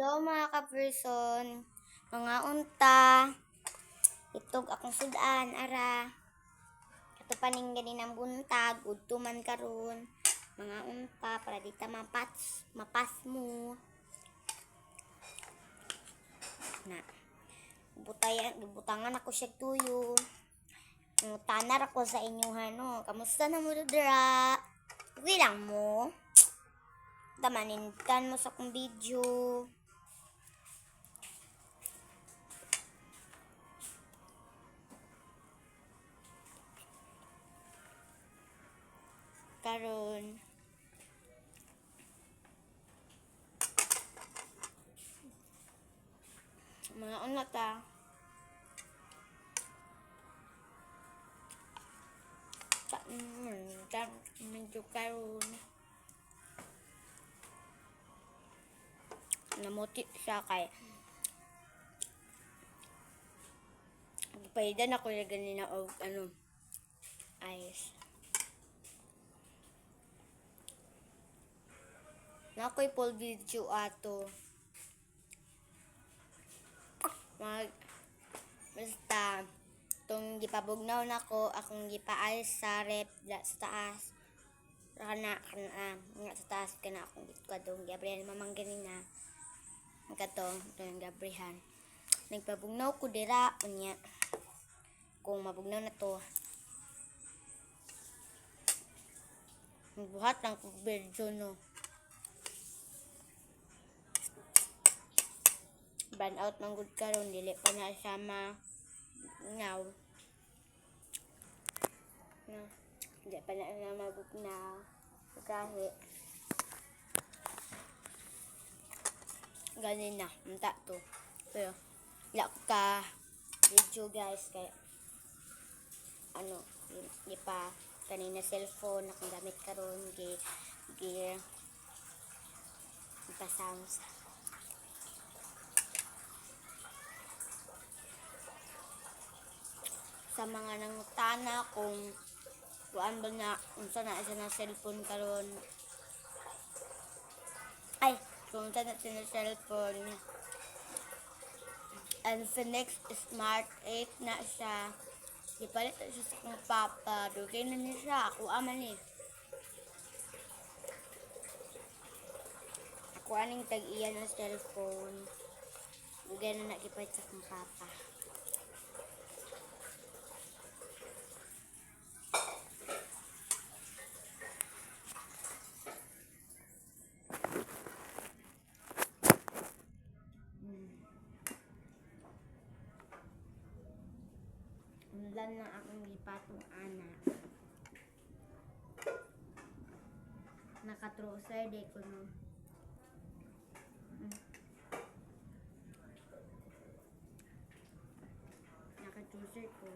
Hello mga ka-person, mga unta, itog akong sudan, ara. Kato paning ganinang buntag, udtuman karon mga unta, para di ta mapas mo. Na, butangan ako siya tuyo. Tanar ako sa inyo, no? Kamusta na mo dira? Okay lang mo? Tamanintan mo sa akong video. Karon mga unat medyo karon namuti siya kay paidan ako na ganina og ice na ako'y full video ato basta itong gipabugnaw na ko akong gipaayos sa rep sa taas kana sa taas kana akong gitkadong Gabriel mamang ganina katong itong Gabrihan nagpabugnaw ko dira unya kung mabugnaw na to magbuhat lang kong video no burn out man gud karon dili pa na siya ngaw na hindi pa na mabugnaw kasi ganin na unta to pero wala ko ka video guys kaya di pa kanina cellphone akong gamit karon gi pa sounds sa mga nangutana kung kuan ba na unsa na isa na cellphone karon ay kung unsa na sa cellphone Infinix Smart 8 na siya ipalit siya sa kong papa dugay na niya siya ako aman ako aning tag-iya ng cellphone dugay na nakipalit sa kong papa ulan na akong gipatong anak nakatroser de ko no nakatroser ko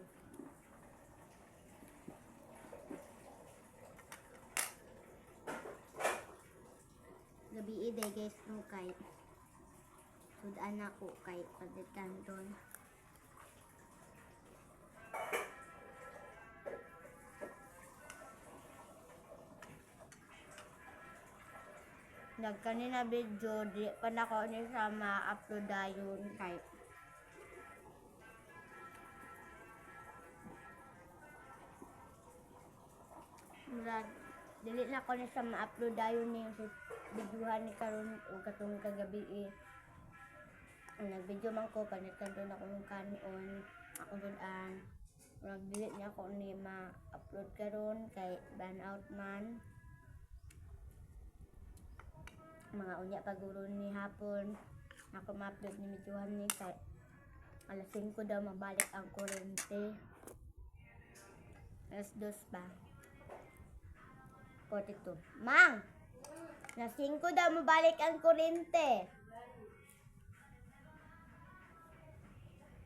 gabi day guys no kay sudan ako kay pagditan doon nagkanina video di pa na ko ni sa ma-upload dayon kay dili na ko ni sa ma-upload dayon ni videohan ni karon o katong kagabi nag-video man ko kanitan doon ako ng kanon ako doon dili niya ako ni ma-upload karon kay burn out man mga unya paguro ni hapon ako ma-upload ni videohan ni kay alas 5 daw mabalik ang kuryente alas 2 ba 42 mang alas 5 daw mabalik ang kuryente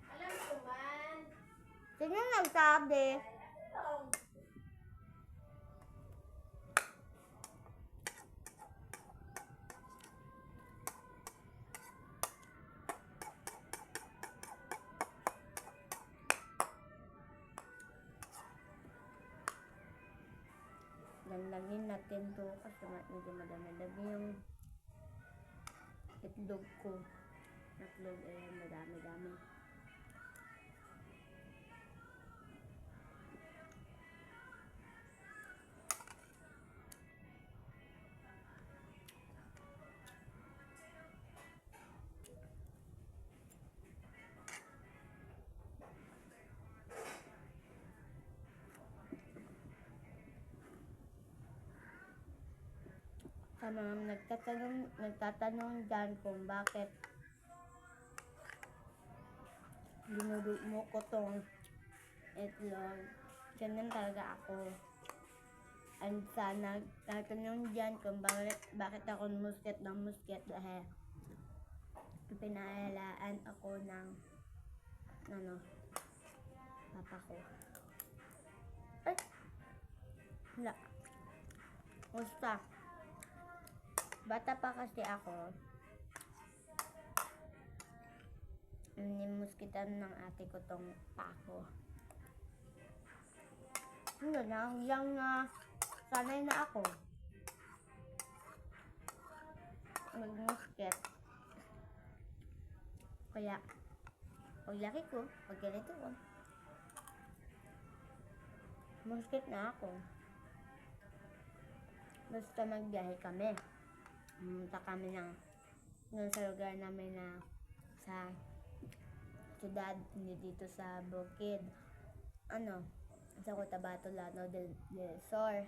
alam ko man sino nagsabi Lanlangin natin to kasi medyo madami-dami yung itlog ko. Itlog, ayan, madami-dami. Sa mga nagtatanong dyan kung bakit ginulo mo ko tong itlog, ganun talaga ako. And sa nagtatanong dyan kung bakit ako musket dahil pinahalaan ako ng papa ko. Ay! Wala. Basta. Bata pa kasi ako. Nimuskitan ng ate ko tong pako. Hanggang na sanay na ako magmusket. Kaya paglaki ko, pag ganito ko, musket na ako. Basta magbiyahe kami. Pumunta kami sa lugar namin na sa siyudad, hindi dito sa bukid. Sa Cotabato, Lanao del Sur.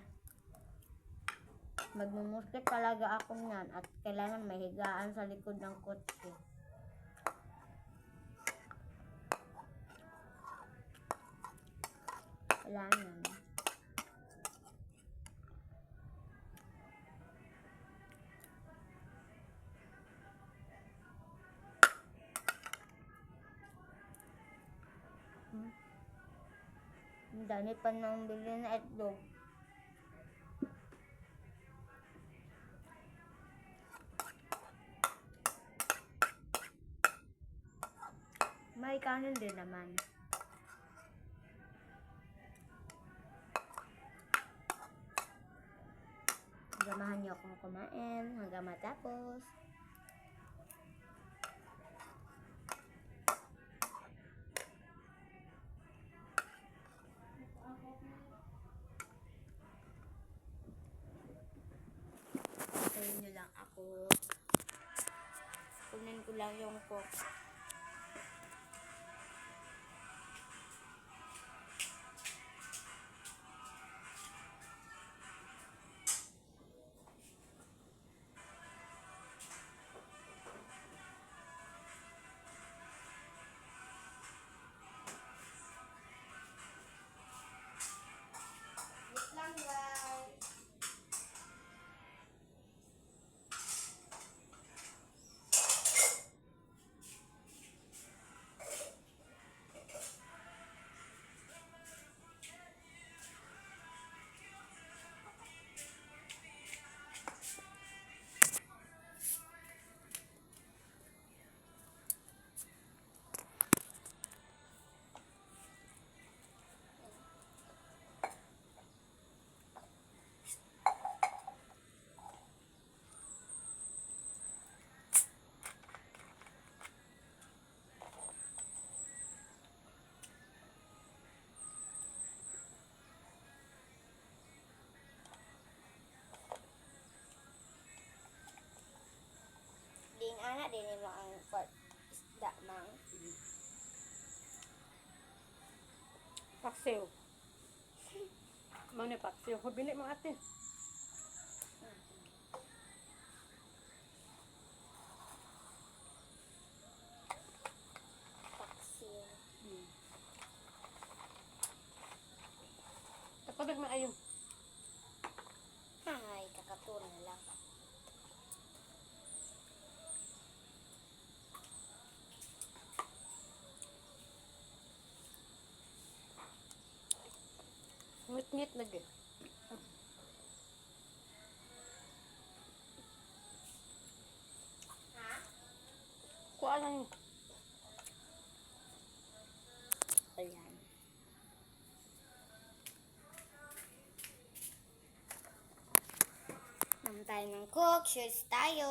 Magmumusket talaga ako niyan at kailangan may higaan sa likod ng kotse. Kailangan. Ang dami pa nang bili na itlog. May kanin din naman. Samahan niyo akong kumain hanggang matapos. Sabihin niyo lang ako. Kunin ko lang yung coke. Wait lang, guys. Ding anak din mo ang isda mang. Paksiw. Mau ni paksiw. Hubili mo ate. Paksiw. Kapag maayong. Ay, kakatun na lang. Ngit-ngit lagi. Ha? Kuha lang yun. Ayan. Naman tayo ng cook. Cheers tayo.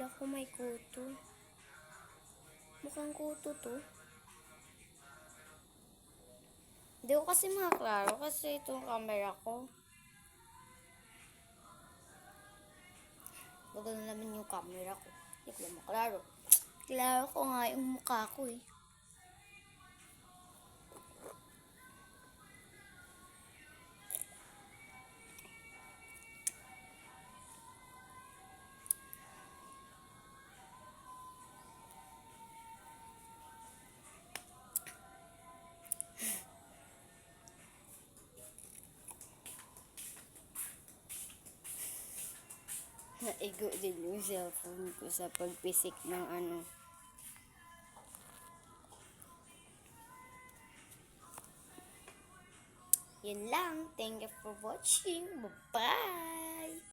Kala ko may kuto. Mukhang kuto to. Hindi ko kasi makaklaro kasi itong camera ko. Bagal na naman yung camera ko. Hindi ko maklaro. Klaro ko nga yung mukha ko eh. Naigo din yung cellphone ko sa pagpisik ng ano. Yun lang. Thank you for watching. Bye-bye!